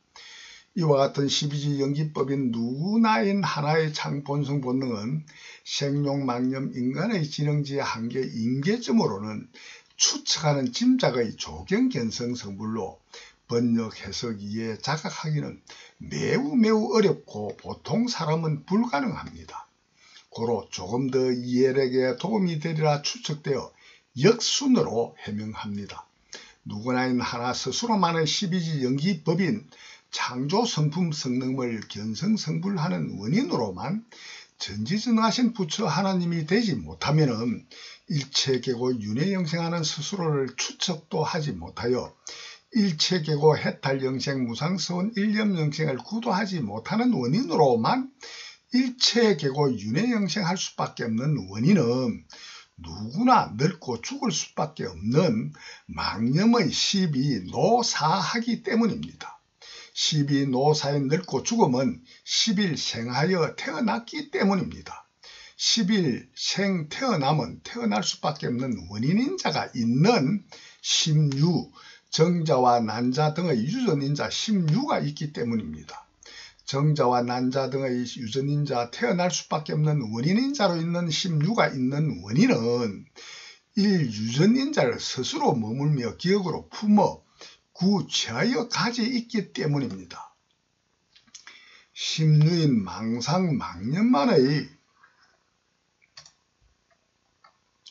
이와 같은 12지 연기법인 누구나인 하나의 창본성 본능은 생룡망념 인간의 지능지의 한계 임계점으로는 추측하는 짐작의 조경견성 성불로 번역, 해석, 이해, 자각하기는 매우 어렵고 보통 사람은 불가능합니다. 고로 조금 더 이해력에 도움이 되리라 추측되어 역순으로 해명합니다. 누구나인 하나 스스로만의 12지 연기법인 창조 성품 성능을 견성성불하는 원인으로만 전지전능하신 부처 하나님이 되지 못하면 일체계고 윤회영생하는 스스로를 추측도 하지 못하여 일체계고 해탈영생 무상서원 일념영생을 구도하지 못하는 원인으로만 일체계고 윤회영생할 수밖에 없는 원인은 누구나 늙고 죽을 수밖에 없는 망념의 십이노사하기 때문입니다. 십이노사의 늙고 죽음은 10일 생하여 태어났기 때문입니다. 10일 생 태어남은 태어날 수밖에 없는 원인인 자가 있는 심유, 정자와 난자 등의 유전인자 심유가 있기 때문입니다. 정자와 난자 등의 유전인자 태어날 수밖에 없는 원인인자로 있는 심유가 있는 원인은 일유전인자를 스스로 머물며 기억으로 품어 구체하여 가지 있기 때문입니다. 심유인 망상망념만의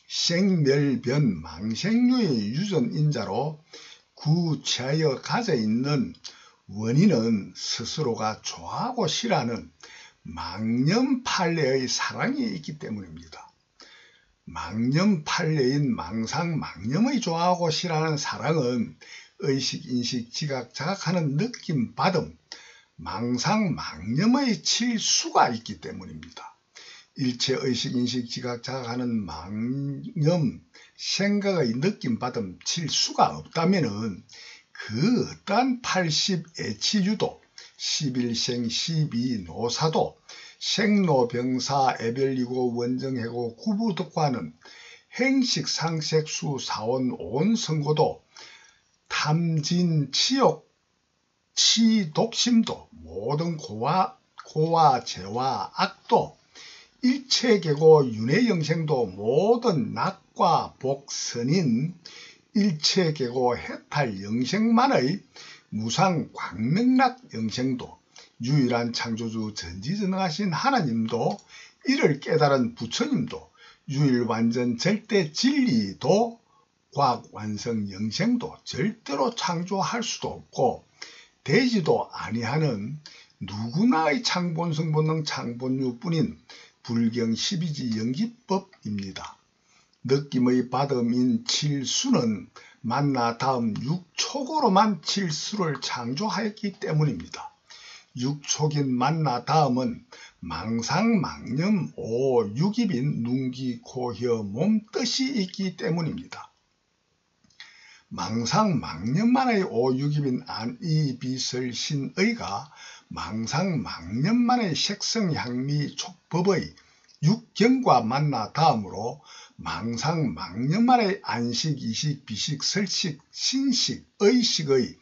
생멸변 망생류의 유전인자로 구체하여 가져 있는 원인은 스스로가 좋아하고 싫어하는 망념판례의 사랑이 있기 때문입니다. 망념판례인 망상망념의 좋아하고 싫어하는 사랑은 의식, 인식, 지각, 자각하는 느낌, 받음, 망상망념의 칠수가 있기 때문입니다. 일체 의식, 인식, 지각, 자각하는 망념, 생각의 느낌, 받음, 칠수가 없다면 그 어떠한 80애치유도, 11생, 12노사도, 생로병사, 애별이고 원정해고 구부득과는 행식, 상색수, 사원, 온선고도, 탐진, 치욕, 치독심도, 모든 고와 재와 악도, 일체계고 윤회영생도 모든 낙과 복선인 일체계고 해탈영생만의 무상 광명락 영생도 유일한 창조주 전지전능하신 하나님도 이를 깨달은 부처님도 유일완전 절대 진리도 과학완성 영생도 절대로 창조할 수도 없고 되지도 아니하는 누구나의 창본성본능 창본유뿐인 불경 12지 연기법입니다. 느낌의 받음인 칠수는 만나 다음 6촉으로만 칠수를 창조하였기 때문입니다. 6촉인 만나 다음은 망상망념 오육입인 눈기, 코, 혀, 몸, 뜻이 있기 때문입니다. 망상망념만의 오육입인 안이, 비설, 신의가 망상망념만의 색성, 향미, 촉법의 육경과 만나 다음으로 망상망념만의 안식, 이식, 비식, 설식, 신식, 의식의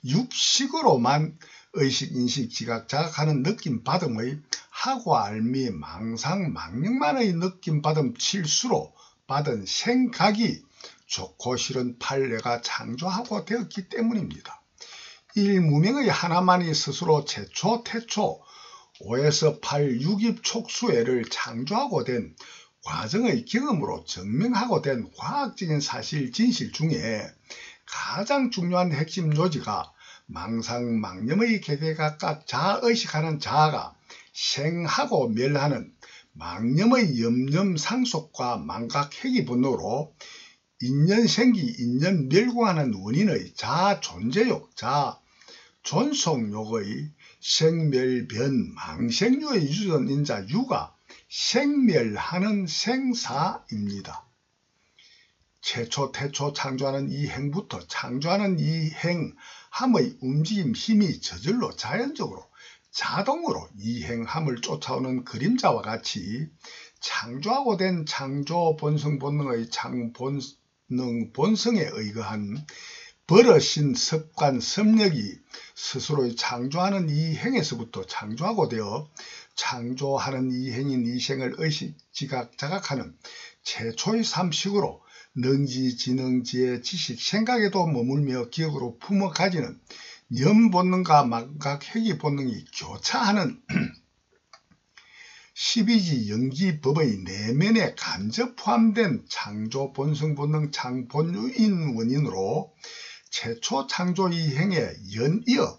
육식으로만 의식, 인식, 지각, 자각하는 느낌, 받음의 하고 알미, 망상망념만의 느낌, 받음, 칠수로 받은 생각이 좋고 싫은 판례가 창조하고 되었기 때문입니다. 일무명의 하나만이 스스로 최초, 태초, 5에서 8, 6입 촉수애를 창조하고 된 과정의 경험으로 증명하고 된 과학적인 사실, 진실 중에 가장 중요한 핵심 요지가 망상망념의 개개각각 자아의식하는 자아가 생하고 멸하는 망념의 염념상속과 망각회기 분노로 인연생기, 인연멸공하는 원인의 자존재욕, 자존속욕의 생멸변, 망생유의 유전인자 유가 생멸하는 생사입니다. 태초 창조하는 이 행부터 창조하는 이 행함의 움직임 힘이 저절로 자연적으로 자동으로 이 행함을 쫓아오는 그림자와 같이 창조하고 된 창조 본성 본능의 창본능 본성에 의거한 버릇인 습관 섭력이 스스로의 창조하는 이 행에서부터 창조하고 되어 창조하는 이 행인 이 생을 의식, 지각, 자각하는 최초의 삼식으로 능지, 지능, 지혜, 지식, 생각에도 머물며 기억으로 품어 가지는 연본능과 망각, 회귀 본능이 교차하는 12지 연기법의 내면에 간접 포함된 창조 본성 본능 창본유인 원인으로 최초 창조 이행에 연이어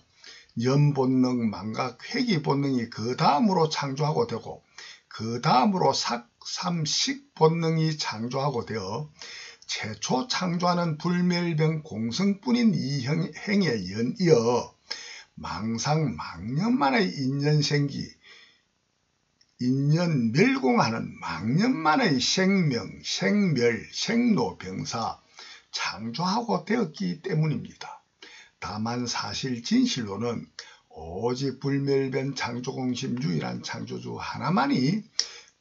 연본능, 망각, 회귀 본능이 그 다음으로 창조하고 되고 그 다음으로 삼식 본능이 창조하고 되어 최초 창조하는 불멸병 공성뿐인 이 행에 연이어 망상 망념만의 인연생기 인연 멸공하는 망념만의 생명, 생멸, 생로병사 창조하고 되었기 때문입니다. 다만 사실 진실로는 오직 불멸변 창조공심 유일한 창조주 하나만이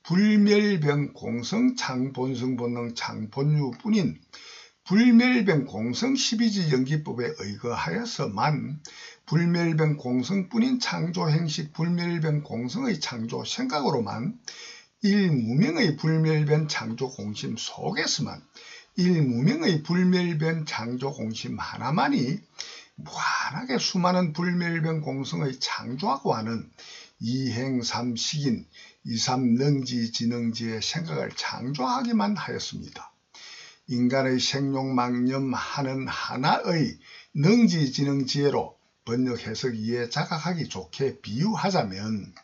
불멸변 공성 창본성 본능 창본유뿐인 불멸변 공성 12지 연기법에 의거하여서만 불멸변 공성뿐인 창조행식 불멸변 공성의 창조 생각으로만 일무명의 불멸변 창조공심 속에서만 일무명의 불멸변 창조공심 하나만이 무한하게 수많은 불멸변 공성의 창조하고 하는 이행삼식인 이삼능지지능지의 생각을 창조하기만 하였습니다. 인간의 생용망념하는 하나의 능지지능지혜로 번역 해석 이해 자각하기 좋게 비유하자면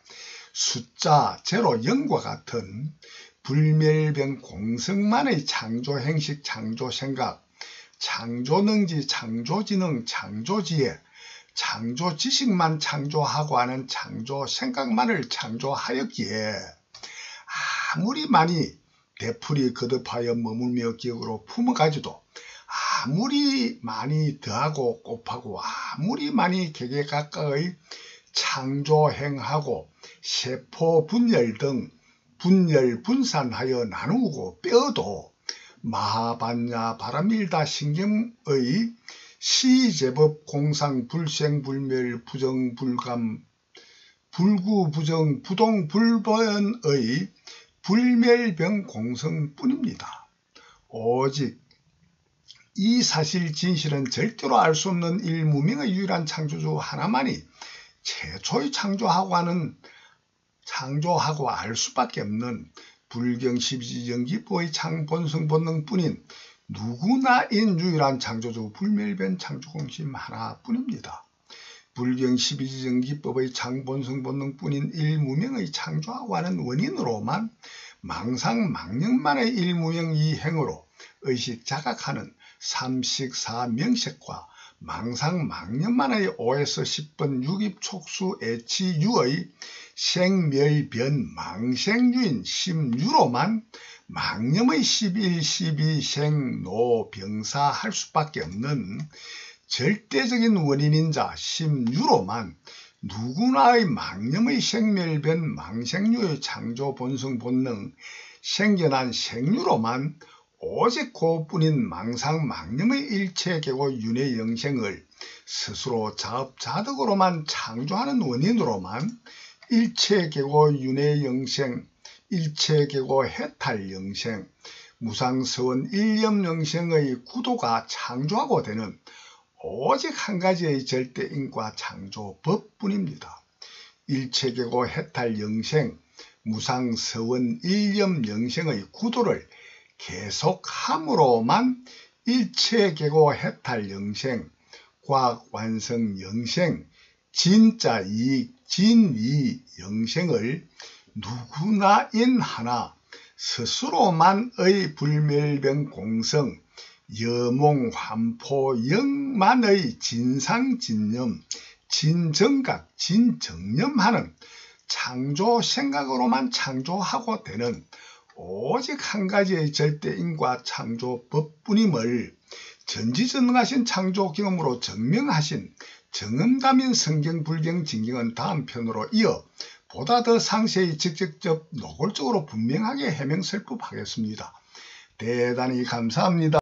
숫자 제로 0과 같은 불멸변 공성만의 창조행식 창조생각 창조능지 창조지능 창조지혜 창조지식만 창조하고 하는 창조생각만을 창조하였기에 아무리 많이 되풀이 거듭하여 머물며 기억으로 품어가지도 아무리 많이 더하고 곱하고 아무리 많이 개개각각의 창조행하고 세포 분열 등 분열 분산하여 나누고 빼어도 마하반야 바람일다 신경의 시제법 공상 불생 불멸 부정 불감 불구 부정 부동 불변의 불멸병 공성뿐입니다. 오직 이 사실 진실은 절대로 알 수 없는 일무명의 유일한 창조주 하나만이 최초의 창조하고 알 수밖에 없는 불경 12지 연기법의 창본성 본능뿐인 누구나인 유일한 창조주 불멸변 창조공심 하나뿐입니다. 불경 12지 연기법의 창본성 본능뿐인 일무명의 창조하고 하는 원인으로만 망상 망령만의 일무명 이행으로 의식 자각하는 삼식사명색과 망상 망념만의 5에서 10번 육입촉수 애치유의 생멸변 망생유인 심유로만 망념의 11, 12 생노병사 할 수밖에 없는 절대적인 원인인자 심유로만 누구나의 망념의 생멸변 망생유의 창조 본성 본능 생겨난 생유로만 오직 그뿐인 망상 망념의 일체계고 윤회 영생을 스스로 자업자득으로만 창조하는 원인으로만 일체계고 윤회 영생, 일체계고 해탈 영생, 무상서원 일념 영생의 구도가 창조하고 되는 오직 한 가지의 절대인과 창조법뿐입니다. 일체계고 해탈 영생, 무상서원 일념 영생의 구도를 계속함으로만 일체계고 해탈 영생, 과학 완성 영생, 진짜 이익, 진이 영생을 누구나인 하나 스스로만의 불멸병 공성, 여몽 환포 영만의 진상진념, 진정각, 진정념하는 창조 생각으로만 창조하고 되는 오직 한 가지의 절대인과 창조법뿐임을 전지전능하신 창조 경험으로 증명하신 정음담인 성경불경진경은 다음 편으로 이어 보다 더 상세히 직접적 노골적으로 분명하게 해명설법하겠습니다. 대단히 감사합니다.